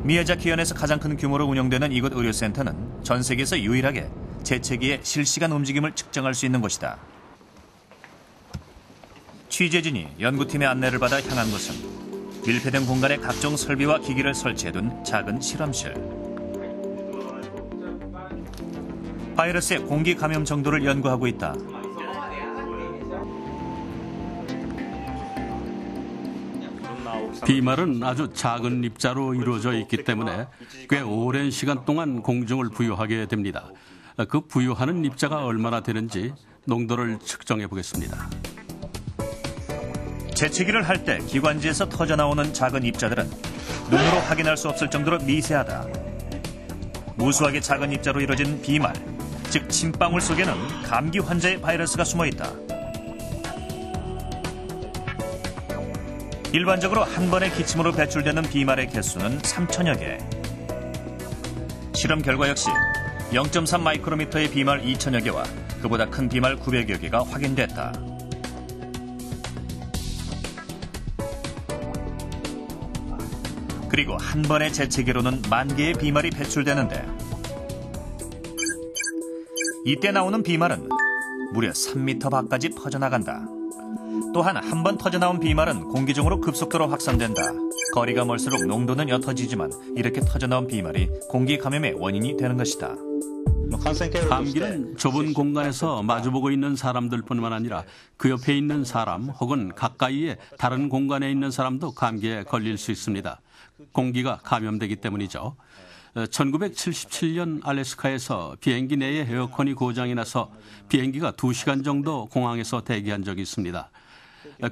미야자키현에서 가장 큰 규모로 운영되는 이곳 의료센터는 전 세계에서 유일하게 재채기의 실시간 움직임을 측정할 수 있는 곳이다. 취재진이 연구팀의 안내를 받아 향한 곳은 밀폐된 공간에 각종 설비와 기기를 설치해둔 작은 실험실. 바이러스의 공기 감염 정도를 연구하고 있다. 비말은 아주 작은 입자로 이루어져 있기 때문에 꽤 오랜 시간 동안 공중을 부유하게 됩니다. 그 부유하는 입자가 얼마나 되는지 농도를 측정해 보겠습니다. 재채기를 할 때 기관지에서 터져나오는 작은 입자들은 눈으로 확인할 수 없을 정도로 미세하다. 무수하게 작은 입자로 이루어진 비말, 즉 침방울 속에는 감기 환자의 바이러스가 숨어있다. 일반적으로 한 번의 기침으로 배출되는 비말의 개수는 3천여 개. 실험 결과 역시 0.3 마이크로미터의 비말 2천여 개와 그보다 큰 비말 900여 개가 확인됐다. 그리고 한 번의 재채기로는 10,000개의 비말이 배출되는데 이때 나오는 비말은 무려 3m 밖까지 퍼져나간다. 또한 한 번 터져나온 비말은 공기 중으로 급속도로 확산된다. 거리가 멀수록 농도는 옅어지지만 이렇게 터져나온 비말이 공기 감염의 원인이 되는 것이다. 감기는 좁은 공간에서 마주보고 있는 사람들뿐만 아니라 그 옆에 있는 사람 혹은 가까이에 다른 공간에 있는 사람도 감기에 걸릴 수 있습니다. 공기가 감염되기 때문이죠. 1977년 알래스카에서 비행기 내에 에어컨이 고장이 나서 비행기가 2시간 정도 공항에서 대기한 적이 있습니다.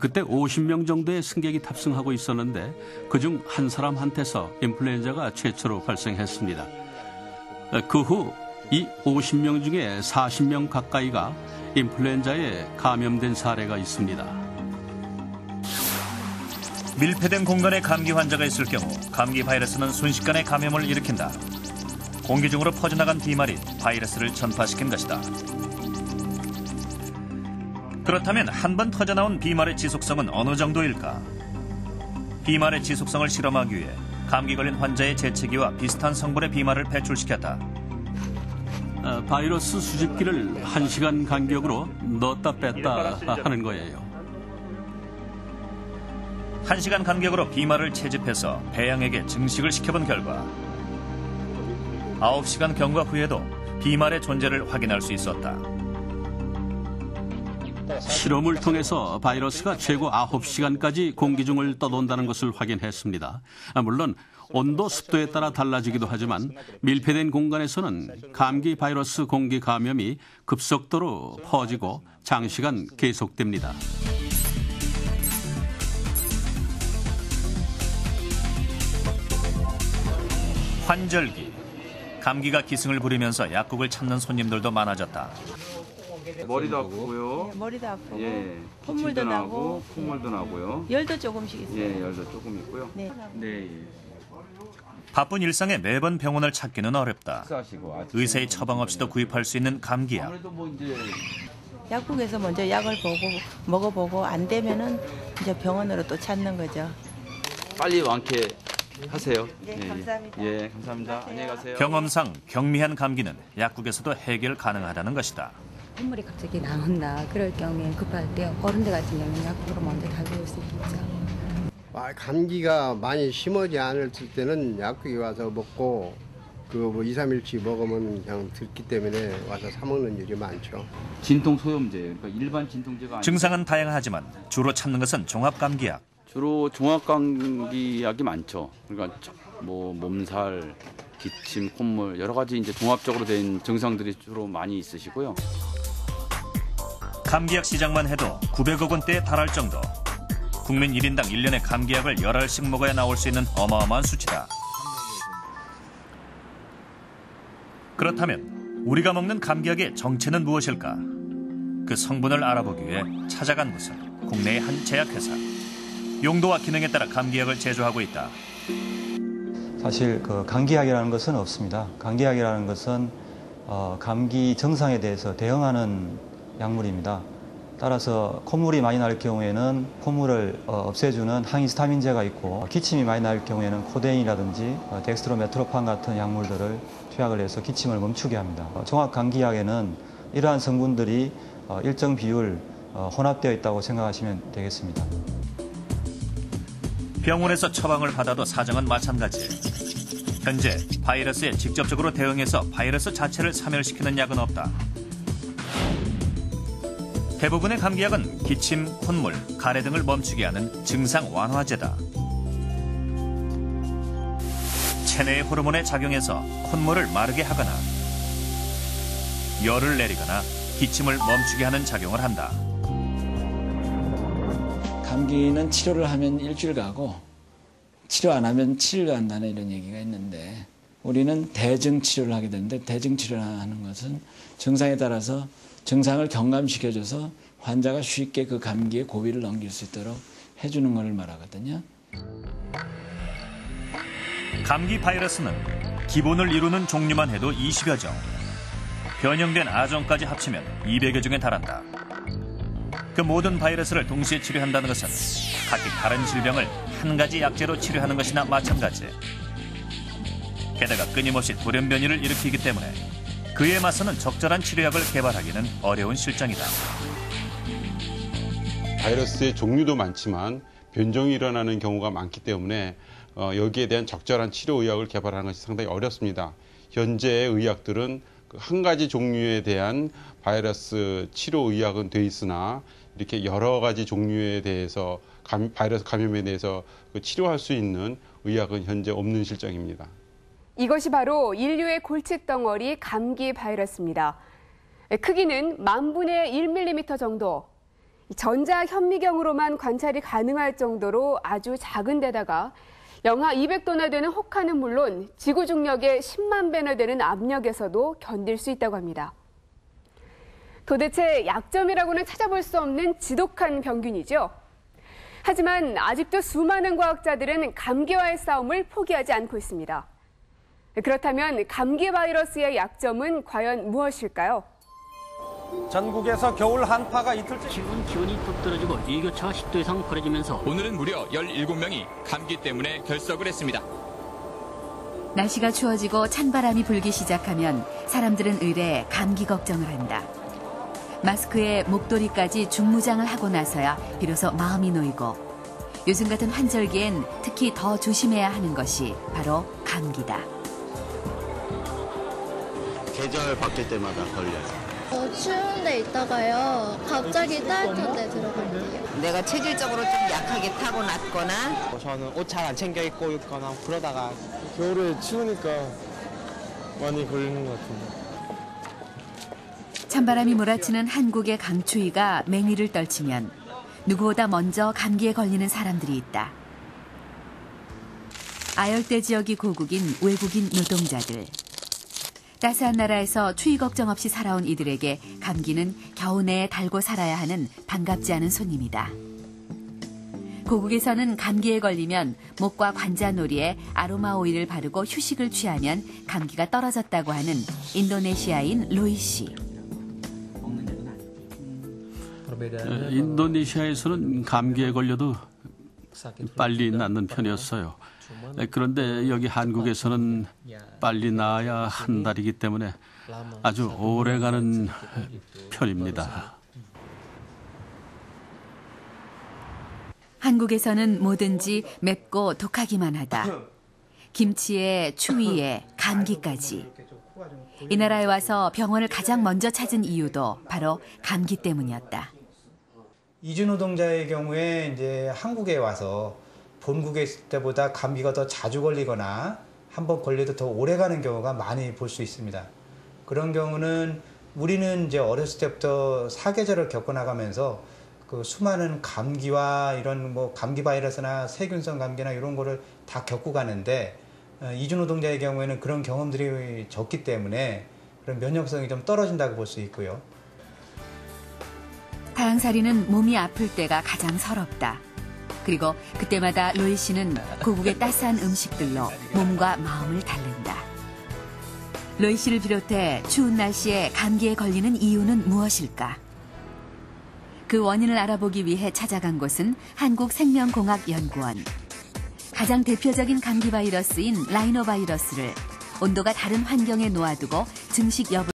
그때 50명 정도의 승객이 탑승하고 있었는데 그중 한 사람한테서 인플루엔자가 최초로 발생했습니다. 그 후 이 50명 중에 40명 가까이가 인플루엔자에 감염된 사례가 있습니다. 밀폐된 공간에 감기 환자가 있을 경우 감기 바이러스는 순식간에 감염을 일으킨다. 공기 중으로 퍼져나간 비말이 바이러스를 전파시킨 것이다. 그렇다면 한 번 터져나온 비말의 지속성은 어느 정도일까? 비말의 지속성을 실험하기 위해 감기 걸린 환자의 재채기와 비슷한 성분의 비말을 배출시켰다. 바이러스 수집기를 1시간 간격으로 넣었다 뺐다 하는 거예요. 1시간 간격으로 비말을 채집해서 배양에게 증식을 시켜본 결과 9시간 경과 후에도 비말의 존재를 확인할 수 있었다. 실험을 통해서 바이러스가 최고 9시간까지 공기 중을 떠돈다는 것을 확인했습니다. 물론 온도, 습도에 따라 달라지기도 하지만 밀폐된 공간에서는 감기 바이러스 공기 감염이 급속도로 퍼지고 장시간 계속됩니다. 환절기. 감기가 기승을 부리면서 약국을 찾는 손님들도 많아졌다. 머리도 아프고요. 네, 머리도 아프고 예, 콧물도 나고 콧물도 나고요. 열도 조금씩 있어요. 예, 열도 조금 있고요. 네. 네, 예. 바쁜 일상에 매번 병원을 찾기는 어렵다. 식사하시고 아침 의사의 처방 없이도 구입할 수 있는 감기약. 아무래도 뭐 이제 약국에서 먼저 약을 보고 먹어보고 안 되면은 이제 병원으로 또 찾는 거죠. 빨리 완쾌하세요. 네, 감사합니다. 예, 감사합니다. 안녕히 가세요. 경험상 경미한 감기는 약국에서도 해결 가능하다는 것이다. 콧물이 갑자기 나온다. 그럴 경우에 급할 때 어른들 같은 경우는 약국으로 먼저 다가올 수 있죠. 감기가 많이 심하지 않을 때는 약국에 와서 먹고 그거 뭐 2, 3일치 먹으면 그냥 듣기 때문에 와서 사 먹는 일이 많죠. 진통 소염제, 그러니까 일반 진통제가 아니고 증상은 다양하지만 주로 찾는 것은 종합감기약. 주로 종합감기약이 많죠. 그러니까 뭐 몸살, 기침, 콧물 여러 가지 이제 종합적으로 된 증상들이 주로 많이 있으시고요. 감기약 시장만 해도 900억 원대에 달할 정도. 국민 1인당 1년에 감기약을 10알씩 먹어야 나올 수 있는 어마어마한 수치다. 그렇다면 우리가 먹는 감기약의 정체는 무엇일까? 그 성분을 알아보기 위해 찾아간 곳은 국내의 한 제약회사. 용도와 기능에 따라 감기약을 제조하고 있다. 사실 그 감기약이라는 것은 없습니다. 감기약이라는 것은 감기 증상에 대해서 대응하는 약물입니다. 따라서 콧물이 많이 날 경우에는 콧물을 없애주는 항히스타민제가 있고, 기침이 많이 날 경우에는 코데인이라든지 덱스트로메트로판 같은 약물들을 투약을 해서 기침을 멈추게 합니다. 종합감기약에는 이러한 성분들이 일정 비율 혼합되어 있다고 생각하시면 되겠습니다. 병원에서 처방을 받아도 사정은 마찬가지. 현재 바이러스에 직접적으로 대응해서 바이러스 자체를 사멸시키는 약은 없다. 대부분의 감기약은 기침, 콧물, 가래 등을 멈추게 하는 증상 완화제다. 체내의 호르몬에 작용해서 콧물을 마르게 하거나 열을 내리거나 기침을 멈추게 하는 작용을 한다. 감기는 치료를 하면 일주일 가고 치료 안 하면 7일 간다는 이런 얘기가 있는데, 우리는 대증 치료를 하게 되는데, 대증 치료를 하는 것은 증상에 따라서 증상을 경감시켜줘서 환자가 쉽게 그 감기의 고비를 넘길 수 있도록 해주는 것을 말하거든요. 감기 바이러스는 기본을 이루는 종류만 해도 20여 종, 변형된 아종까지 합치면 200여 종에 달한다. 그 모든 바이러스를 동시에 치료한다는 것은 각기 다른 질병을 한 가지 약제로 치료하는 것이나 마찬가지. 게다가 끊임없이 돌연변이를 일으키기 때문에 그에 맞서는 적절한 치료약을 개발하기는 어려운 실정이다. 바이러스의 종류도 많지만 변종이 일어나는 경우가 많기 때문에 여기에 대한 적절한 치료 의학을 개발하는 것이 상당히 어렵습니다. 현재의 의학들은 한 가지 종류에 대한 바이러스 치료 의학은 돼 있으나 이렇게 여러 가지 종류에 대해서 바이러스 감염에 대해서 치료할 수 있는 의학은 현재 없는 실정입니다. 이것이 바로 인류의 골칫덩어리 감기 바이러스입니다. 크기는 10,000분의 1mm 정도. 전자현미경으로만 관찰이 가능할 정도로 아주 작은 데다가 영하 200도나 되는 혹한은 물론 지구 중력의 10만 배나 되는 압력에서도 견딜 수 있다고 합니다. 도대체 약점이라고는 찾아볼 수 없는 지독한 병균이죠. 하지만 아직도 수많은 과학자들은 감기와의 싸움을 포기하지 않고 있습니다. 그렇다면 감기 바이러스의 약점은 과연 무엇일까요? 전국에서 겨울 한파가 이틀째 지금 기온이 뚝 떨어지고 일교차가 10도 이상 벌어지면서 오늘은 무려 17명이 감기 때문에 결석을 했습니다. 날씨가 추워지고 찬바람이 불기 시작하면 사람들은 의례 감기 걱정을 한다. 마스크에 목도리까지 중무장을 하고 나서야 비로소 마음이 놓이고, 요즘 같은 환절기엔 특히 더 조심해야 하는 것이 바로 감기다. 계절 바뀔 때마다 걸려요. 추운 데 있다가요, 갑자기 따뜻한 데 들어갈게요. 내가 체질적으로 좀 약하게 타고났거나, 저는 옷 잘 안 챙겨 입고 있거나 그러다가 겨울에 추우니까 많이 걸리는 것 같은데. 찬바람이 몰아치는 한국의 강추위가 맹위를 떨치면 누구보다 먼저 감기에 걸리는 사람들이 있다. 아열대 지역이 고국인 외국인 노동자들. 따스한 나라에서 추위 걱정 없이 살아온 이들에게 감기는 겨우 내에 달고 살아야 하는 반갑지 않은 손님이다. 고국에서는 감기에 걸리면 목과 관자놀이에 아로마 오일을 바르고 휴식을 취하면 감기가 떨어졌다고 하는 인도네시아인 로이 씨. 인도네시아에서는 감기에 걸려도 빨리 낫는 편이었어요. 그런데 여기 한국에서는 빨리 나아야 한 달이기 때문에 아주 오래가는 편입니다. 한국에서는 뭐든지 맵고 독하기만 하다. 김치에 추위에 감기까지. 이 나라에 와서 병원을 가장 먼저 찾은 이유도 바로 감기 때문이었다. 이주 노동자의 경우에 이제 한국에 와서 본국에 있을 때보다 감기가 더 자주 걸리거나 한번 걸려도 더 오래 가는 경우가 많이 볼 수 있습니다. 그런 경우는 우리는 이제 어렸을 때부터 사계절을 겪어나가면서 그 수많은 감기와 이런 뭐 감기 바이러스나 세균성 감기나 이런 거를 다 겪고 가는데, 이주 노동자의 경우에는 그런 경험들이 적기 때문에 그런 면역성이 좀 떨어진다고 볼 수 있고요. 타향살이는 몸이 아플 때가 가장 서럽다. 그리고 그때마다 로이 씨는 고국의 따스한 음식들로 몸과 마음을 달랜다. 로이 씨를 비롯해 추운 날씨에 감기에 걸리는 이유는 무엇일까? 그 원인을 알아보기 위해 찾아간 곳은 한국생명공학연구원. 가장 대표적인 감기 바이러스인 라이노바이러스를 온도가 다른 환경에 놓아두고 증식 여부를